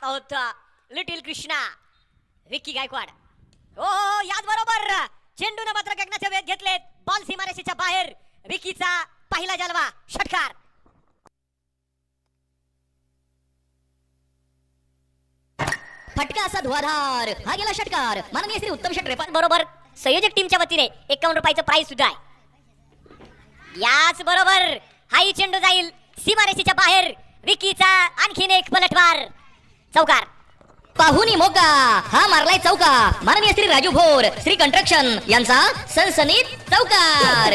होता लिटिल कृष्णा विक्की गायकवाड. हो याच बरोबर चेंडूने मात्र गगनाचे वेध घेतलेत. बॉल सीमारेषेच्या बाहेर. विक्कीचा पहिला जलवा षटकार. फटका असा धुवाधार. हा गेला षटकार. माननीय श्री उत्तम षटरेपाल बरोबर संयोजक टीमच्या वतीने 51 रुपयाचं प्राइस सुद्धा आहे. याच बरोबर हाही चेंडू जाईल सीमारेषेच्या बाहेर. विक्कीचा आणखीन एक पलटवार. चौकार. पाहुनी मोगा. हा मारलाय चौका. माननीय श्री राजू भोर श्री कंस्ट्रक्शन यांचा सनसनीत चौकार.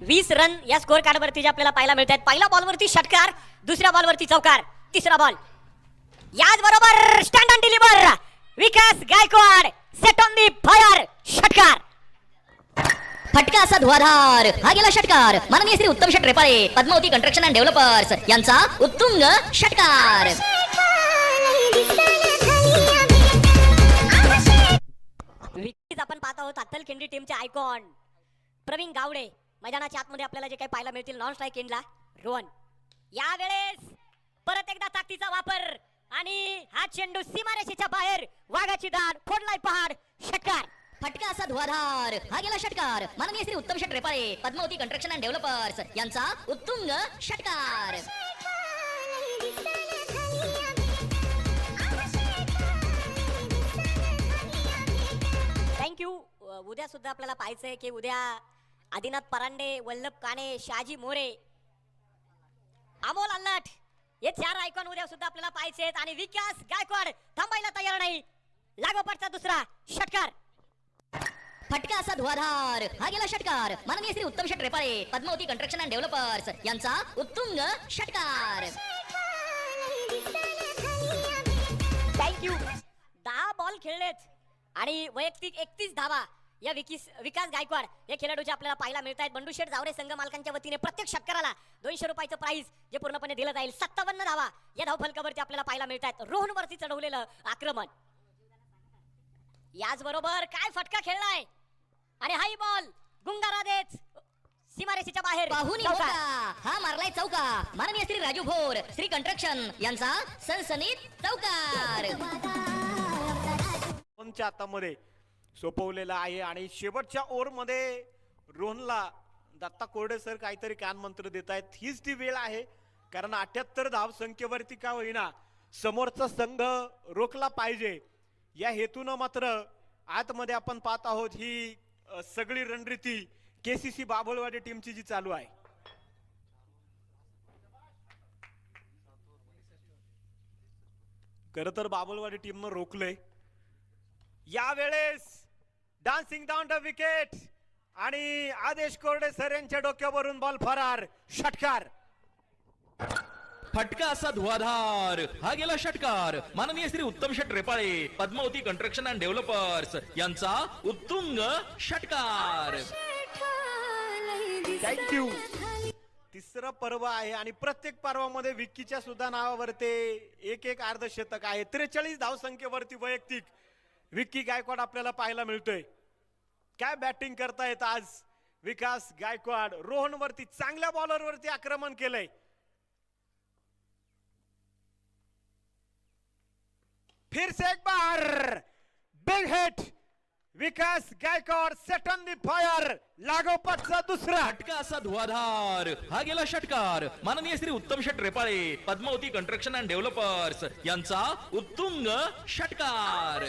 20 रन या स्कोर कार्ड वरती जे आपल्याला पाहायला मिळतात. पहिल्या बॉल वरती षटकार, दुसऱ्या बॉल वरती चौकार, तिसरा बॉल. याच बरोबर stand on deliver. Vikas Gaikwad set on the fire षटकार. फटका असा धुवाधार. हा गेला षटकार. माननीय श्री उत्तम षटरेपाळे पद्मावती कंस्ट्रक्शन अँड डेव्हलपर्स यांचा उत्तुंग षटकार. विकेट आपण पाहत आहोत अत्तल खिंडी टीमचे आयकॉन प्रवीण गावडे. मैदानाच्या आतमध्ये आपल्याला जे काही पाहायला मिळतील नॉन स्ट्राईक एंडला रोहन. यावेळेस परत एकदा ताकदीचा वापर आणि हा चेंडू सीमारेषेच्या बाहेर. वाघाची दाढ फोडलाय पहाड षटकार. फटका असा धुवाधार. हा गेला षटकार. माननीय श्री उत्तम षटरेपाळे पद्मावती कंस्ट्रक्शन अँड डेव्हलपर्स यांचा उत्तुंग षटकार. थँक्यू. उद्या सुद्धा आपल्याला पाहायचंय की उद्या आदिनाथ परांडे, वल्लभ काणे, शहाजी मोरे, अमोल अल्लाट हे 4 आयकॉन उद्या सुद्धा आपल्याला पाहायचे आहेत. आणि विकास गायकवाड थांबायला तयार नाही. लागोपाठचा दुसरा षटकार. फटका असा धुवाधार. हा गेला षटकार. माननीय श्री उत्तम षटरेपाळे पद्मावती कंस्ट्रक्शन अँड डेव्हलपर्स यांचा उत्तुंग षटकार. थँक्यू. 10 बॉल खेळलेत आणि वैयक्तिक 31 धावा या विकास गायकवाड या खेळाडूचे आपल्याला पाहायला मिळत आहेत. बंडू शेठ जावरे संघ मालकांच्या वतीने प्रत्येक षटकाराला 200 रुपयाचं प्राइस जे पूर्णपणे दिलं जाईल. 57 धावा या धावफलकावरती आपल्याला पाहायला मिळत आहेत. रोहन वरती चढवलेलं आक्रमण. याच बरोबर काय फटका खेळलाय आणि हाई बॉल गुंगारा देत सीमारेषेच्या बाहेर. पाहुनी मोगा. हा मारलाय चौका. माननीय श्री राजू भोर श्री कंस्ट्रक्शन यांचा सनसनीत चौकार. रोहनच्या हातामध्ये सोपवलेला आहे आणि शेवटच्या ओव्हर मध्ये रोहनला दत्ता कोरडे सर काहीतरी कानमंत्र देत आहेत. हीच ती वेळ आहे कारण 78 धाव संख्येवरती का होईना समोरचा संघ रोखला पाहिजे या हेतून मात्र आतमध्ये आपण पाहत आहोत ही सगळी रणनीती केसीसी बाभुळवाडी टीमची जी चालू आहे. खरं तर बाभुळवाडी टीमनं रोखलंय. यावेळेस डान्सिंग डाऊन द विकेट आणि आदेश कोरडे सर यांच्या डोक्यावरून बॉल फरार षटकार. फटका असा धुवाधार. हा गेला षटकार. माननीय श्री उत्तम षटरेपाळे पद्मावती कंस्ट्रक्शन अँड डेव्हलपर्स यांचा उत्तुंग षटकार. थँक्यू. तिसरं पर्व आहे आणि प्रत्येक पर्वामध्ये विक्कीच्या सुद्धा नावावर ते एक अर्धशतक आहे. 43 धावसंख्येवरती वैयक्तिक विक्की गायकवाड आपल्याला पाहायला मिळतोय. काय बॅटिंग करतायत आज विकास गायकवाड. रोहन वरती चांगल्या बॉलर वरती आक्रमण केलंय. फिर से एक बार big hit. Vikas Gaikwad set on the fire. लागोपाठचा दुसरा. फटका असा धुवाधार. हा गेला षटकार. माननीय श्री उत्तम षटरेपाळे पद्मावती कंस्ट्रक्शन अँड डेव्हलपर्स यांचा उत्तुंग षटकार.